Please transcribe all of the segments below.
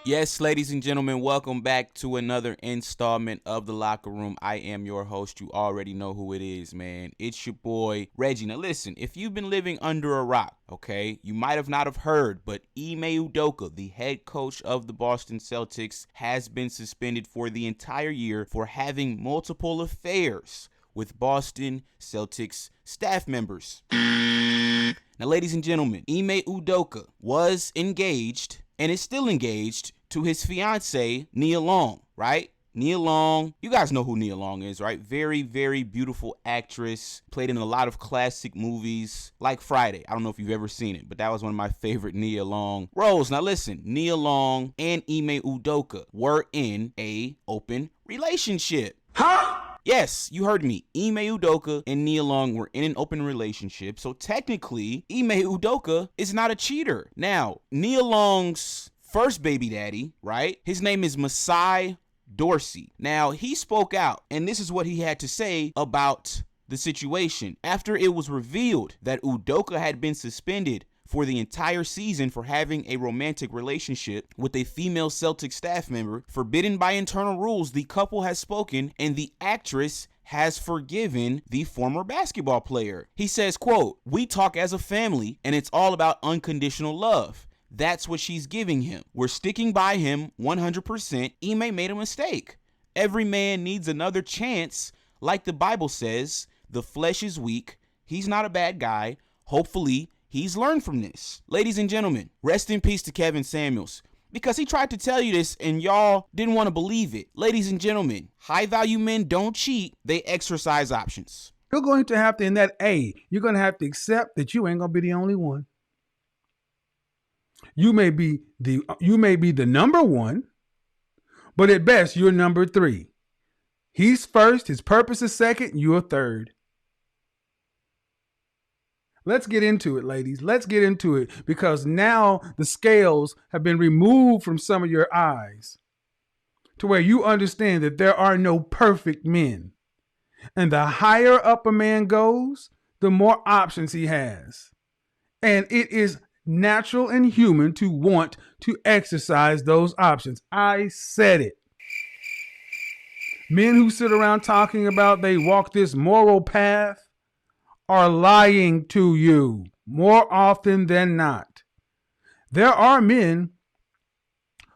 Yes, ladies and gentlemen, welcome back to another installment of The Locker Room. I am your host. You already know who it is, man. It's your boy, Reggie. Now, listen, if you've been living under a rock, okay, you might have not have heard, but Ime Udoka, the head coach of the Boston Celtics, has been suspended for the entire year for having multiple affairs with Boston Celtics staff members. Now, ladies and gentlemen, Ime Udoka was engaged and is still engaged to his fiancee, Nia Long, right? Nia Long, you guys know who Nia Long is, right? Very, very beautiful actress, played in a lot of classic movies like Friday. I don't know if you've ever seen it, but that was one of my favorite Nia Long roles. Now listen, Nia Long and Ime Udoka were in a open relationship. Yes, you heard me. Ime Udoka and Nia Long were in an open relationship, so technically, Ime Udoka is not a cheater. Now, Nia Long's first baby daddy, right? His name is Masai Dorsey. Now, he spoke out, and this is what he had to say about the situation. After it was revealed that Udoka had been suspended for the entire season for having a romantic relationship with a female Celtic staff member, forbidden by internal rules, the couple has spoken and the actress has forgiven the former basketball player. He says, quote, "We talk as a family and it's all about unconditional love. That's what she's giving him. We're sticking by him 100%. Ime made a mistake. Every man needs another chance. Like the Bible says, the flesh is weak. He's not a bad guy. Hopefully, he's learned from this." Ladies and gentlemen, rest in peace to Kevin Samuels, because he tried to tell you this and y'all didn't want to believe it. Ladies and gentlemen, high value men don't cheat, they exercise options. You're going to have to, in that A, you're going to have to accept that you ain't going to be the only one. You may be the number one, but at best you're number three. He's first, his purpose is second, you're third. Let's get into it, ladies. Let's get into it, because now the scales have been removed from some of your eyes to where you understand that there are no perfect men. And the higher up a man goes, the more options he has. And it is natural and human to want to exercise those options. I said it. Men who sit around talking about they walk this moral path are lying to you more often than not. There are men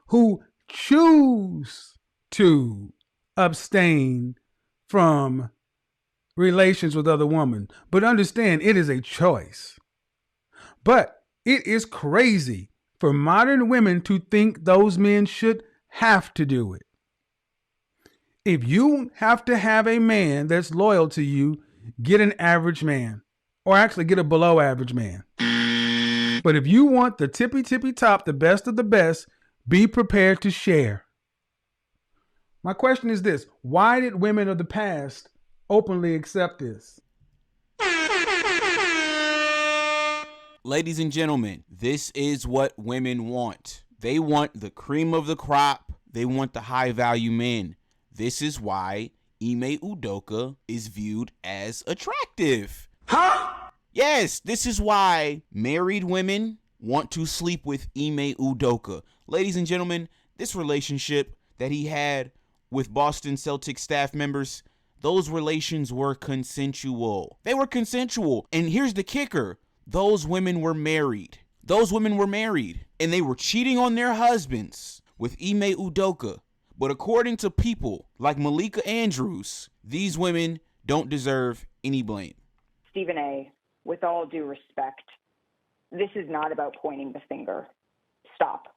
who choose to abstain from relations with other women, but understand it is a choice. But it is crazy for modern women to think those men should have to do it. If you have to have a man that's loyal to you, get an average man, or actually get a below average man. But if you want the tippy top, the best of the best, be prepared to share. My question is this: why did women of the past openly accept this? Ladies and gentlemen, this is what women want. They want the cream of the crop. They want the high value men. This is why Ime Udoka is viewed as attractive. Huh? Yes, this is why married women want to sleep with Ime Udoka. Ladies and gentlemen, this relationship that he had with Boston Celtics staff members, those relations were consensual. They were consensual. And here's the kicker. Those women were married. And they were cheating on their husbands with Ime Udoka. But according to people like Malika Andrews, these women don't deserve any blame. Stephen A., with all due respect, this is not about pointing the finger. Stop.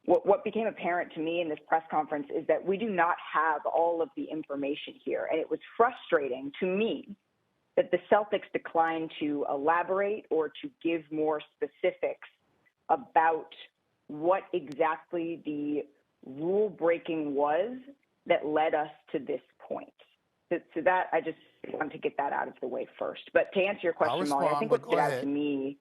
What became apparent to me in this press conference is that we do not have all of the information here. And it was frustrating to me that the Celtics declined to elaborate or to give more specifics about what exactly the rule breaking was that led us to this point. So that I just want to get that out of the way first. But to answer your question, Molly, I think what stood out to me,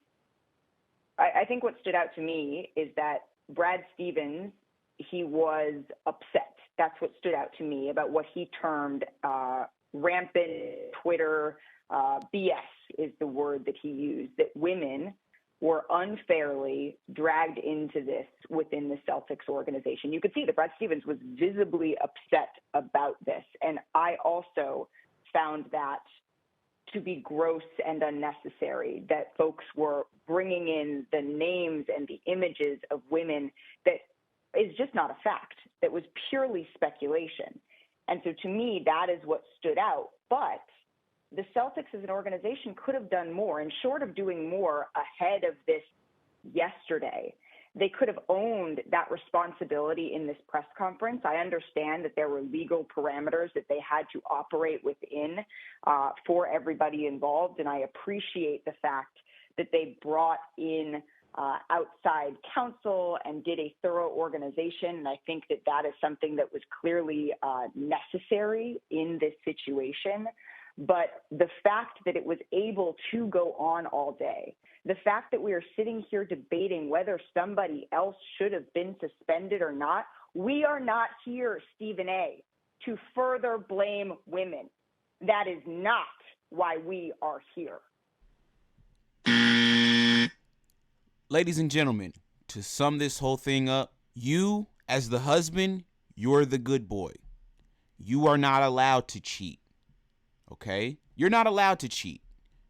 I think what stood out to me is that Brad Stevens, he was upset. That's what stood out to me about what he termed rampant Twitter BS is the word that he used, that women were unfairly dragged into this within the Celtics organization. You could see that Brad Stevens was visibly upset about this. And I also found that to be gross and unnecessary, that folks were bringing in the names and the images of women that is just not a fact. That was purely speculation. And so to me, that is what stood out. But the Celtics as an organization could have done more. And short of doing more ahead of this yesterday, they could have owned that responsibility in this press conference. I understand that there were legal parameters that they had to operate within for everybody involved. And I appreciate the fact that they brought in outside counsel and did a thorough organization. And I think that that is something that was clearly necessary in this situation. But the fact that it was able to go on all day, the fact that we are sitting here debating whether somebody else should have been suspended or not, we are not here, Stephen A., to further blame women. That is not why we are here. Ladies and gentlemen, to sum this whole thing up, you, as the husband, you're the good boy. You are not allowed to cheat. Okay? You're not allowed to cheat.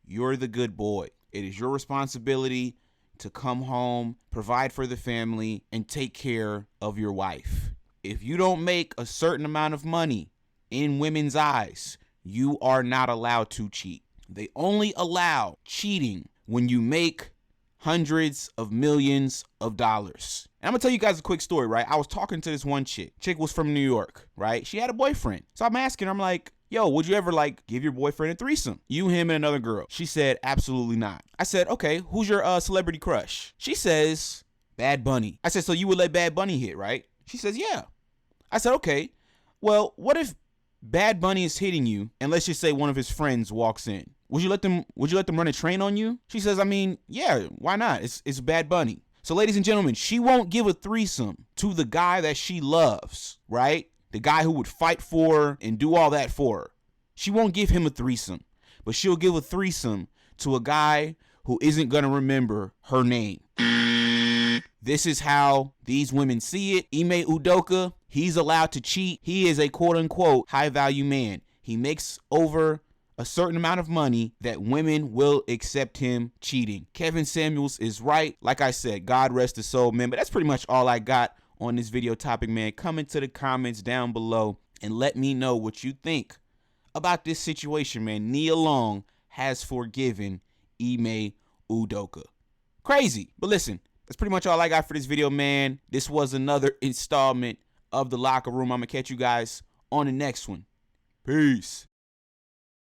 You're the good boy. It is your responsibility to come home, provide for the family, and take care of your wife. If you don't make a certain amount of money in women's eyes, you are not allowed to cheat. They only allow cheating when you make hundreds of millions of dollars. And I'm gonna tell you guys a quick story, right? I was talking to this one chick. Chick was from New York, right? She had a boyfriend. So I'm asking her, I'm like, yo, would you ever give your boyfriend a threesome? You, him, and another girl. She said, absolutely not. I said, okay, who's your celebrity crush? She says, Bad Bunny. I said, so you would let Bad Bunny hit, right? She says, yeah. I said, okay, well, what if Bad Bunny is hitting you and let's just say one of his friends walks in? Would you let them run a train on you? She says, I mean, yeah, why not? It's Bad Bunny. So ladies and gentlemen, she won't give a threesome to the guy that she loves, right? The guy who would fight for her and do all that for her. She won't give him a threesome, but she'll give a threesome to a guy who isn't going to remember her name. This is how these women see it. Ime Udoka, he's allowed to cheat. He is a quote-unquote high-value man. He makes over a certain amount of money that women will accept him cheating. Kevin Samuels is right. Like I said, God rest his soul, man. But that's pretty much all I got on this video topic, man. Come into the comments down below and let me know what you think about this situation, man. Nia Long has forgiven Ime Udoka. Crazy. But listen, that's pretty much all I got for this video, man. This was another installment of The Locker Room. I'm going to catch you guys on the next one. Peace.